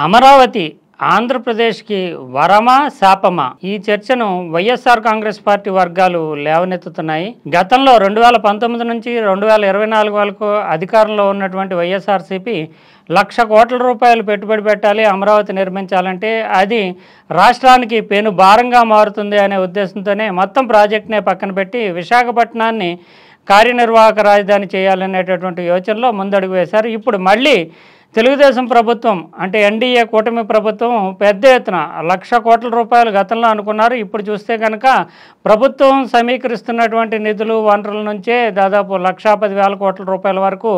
అమరావతి ఆంధ్రప్రదేశ్కి వరమా శాపమా? ఈ చర్చను వైఎస్ఆర్ కాంగ్రెస్ పార్టీ వర్గాలు లేవనెత్తుతున్నాయి. గతంలో 2019 నుంచి 2024 వరకు అధికారంలో ఉన్నటువంటి వైఎస్ఆర్సీపీ 1,00,000 కోట్ల రూపాయలు పెట్టుబడి పెట్టాలి, అమరావతి నిర్మించాలంటే అది రాష్ట్రానికి పెను భారంగా మారుతుంది అనే ఉద్దేశంతోనే మొత్తం ప్రాజెక్టునే పక్కన పెట్టి విశాఖపట్నాన్ని కార్యనిర్వాహక రాజధాని చేయాలనేటటువంటి యోచనలో ముందడుగు వేశారు. ఇప్పుడు మళ్ళీ తెలుగుదేశం ప్రభుత్వం అంటే ఎన్డీఏ కూటమి ప్రభుత్వం పెద్ద ఎత్తున 1,00,000 కోట్ల రూపాయలు గతంలో అనుకున్నారు. ఇప్పుడు చూస్తే కనుక ప్రభుత్వం సమీకరిస్తున్నటువంటి నిధులు వనరుల నుంచే దాదాపు 1,10,000 కోట్ల రూపాయల వరకు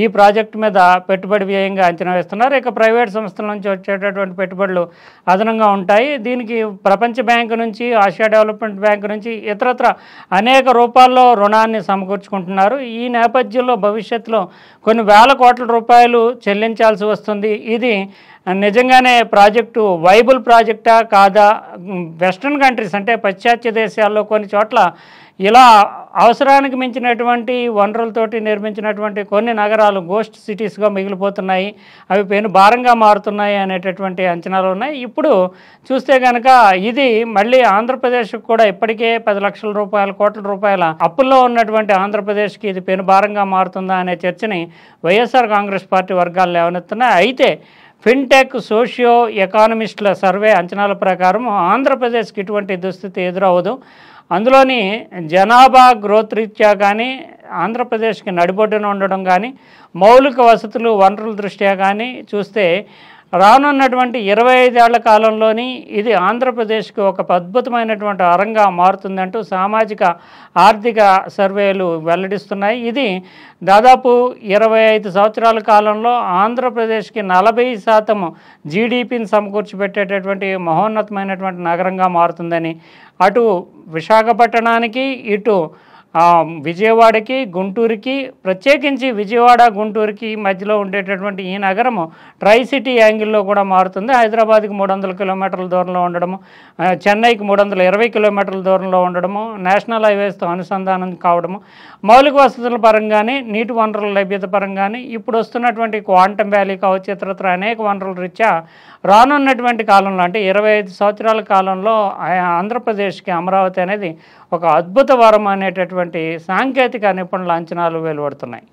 ఈ ప్రాజెక్టు మీద పెట్టుబడి వ్యయంగా అంచనా వేస్తున్నారు. ఇక ప్రైవేట్ సంస్థల నుంచి వచ్చేటటువంటి పెట్టుబడులు అదనంగా ఉంటాయి. దీనికి ప్రపంచ బ్యాంకు నుంచి, ఆసియా డెవలప్మెంట్ బ్యాంకు నుంచి ఇతరత్ర అనేక రూపాల్లో రుణాన్ని సమకూర్చుకుంటున్నారు. ఈ నేపథ్యంలో భవిష్యత్తులో కొన్ని వేల కోట్ల రూపాయలు చెల్లించాల్సి వస్తుంది. ఇది నిజంగానే ప్రాజెక్టు వైబుల్ ప్రాజెక్టా కాదా? వెస్ట్రన్ కంట్రీస్ అంటే పాశ్చాత్య దేశాల్లో కొన్ని చోట్ల ఇలా అవసరానికి మించినటువంటి వనరులతోటి నిర్మించినటువంటి కొన్ని నగరాలు గోస్ట్ సిటీస్గా మిగిలిపోతున్నాయి, అవి పెను భారంగా మారుతున్నాయి అనేటటువంటి అంచనాలు ఉన్నాయి. ఇప్పుడు చూస్తే కనుక ఇది మళ్ళీ ఆంధ్రప్రదేశ్కి కూడా ఇప్పటికే 10,00,000 కోట్ల రూపాయల అప్పుల్లో ఉన్నటువంటి ఆంధ్రప్రదేశ్కి ఇది పెను భారంగా మారుతుందా అనే చర్చని వైఎస్ఆర్ కాంగ్రెస్ పార్టీ వర్గాలు లేవనెత్తున్నాయి. అయితే ఫిన్టెక్ సోషియో ఎకానమిస్టుల సర్వే అంచనాల ప్రకారం ఆంధ్రప్రదేశ్కి ఇటువంటి దుస్థితి ఎదురవ్వదు. అందులోని జనాభా గ్రోత్ రీత్యా కానీ, ఆంధ్రప్రదేశ్కి నడిబొడ్డున ఉండడం కానీ, మౌలిక వసతులు వనరుల దృష్ట్యా కానీ చూస్తే రానున్నటువంటి 25 ఏళ్ల కాలంలోని ఇది ఆంధ్రప్రదేశ్కి ఒక అద్భుతమైనటువంటి వరంగా మారుతుందంటూ సామాజిక ఆర్థిక సర్వేలు వెల్లడిస్తున్నాయి. ఇది దాదాపు 25 సంవత్సరాల కాలంలో ఆంధ్రప్రదేశ్కి 40% జీడిపిని సమకూర్చిపెట్టేటటువంటి మహోన్నతమైనటువంటి నగరంగా మారుతుందని, అటు విశాఖపట్నానికి ఇటు విజయవాడకి, గుంటూరుకి, ప్రత్యేకించి విజయవాడ గుంటూరుకి మధ్యలో ఉండేటటువంటి ఈ నగరము ట్రై సిటీ యాంగిల్లో కూడా మారుతుంది. హైదరాబాద్కి 300 కిలోమీటర్ల దూరంలో ఉండడము, చెన్నైకి 320 కిలోమీటర్ల దూరంలో ఉండడము, నేషనల్ హైవేస్తో అనుసంధానం కావడము, మౌలిక వసతుల పరంగానే, నీటి వనరుల లభ్యత పరంగానే ఇప్పుడు వస్తున్నటువంటి క్వాంటమ్ వ్యాలీ కావచ్చు, ఇతరత్ర అనేక వనరుల రీత్యా రానున్నటువంటి కాలంలో అంటే 25 సంవత్సరాల కాలంలో ఆంధ్రప్రదేశ్కి అమరావతి అనేది ఒక అద్భుత వరం అనేటటువంటి సాంకేతిక నిపుణుల అంచనాలు వెలువడుతున్నాయి.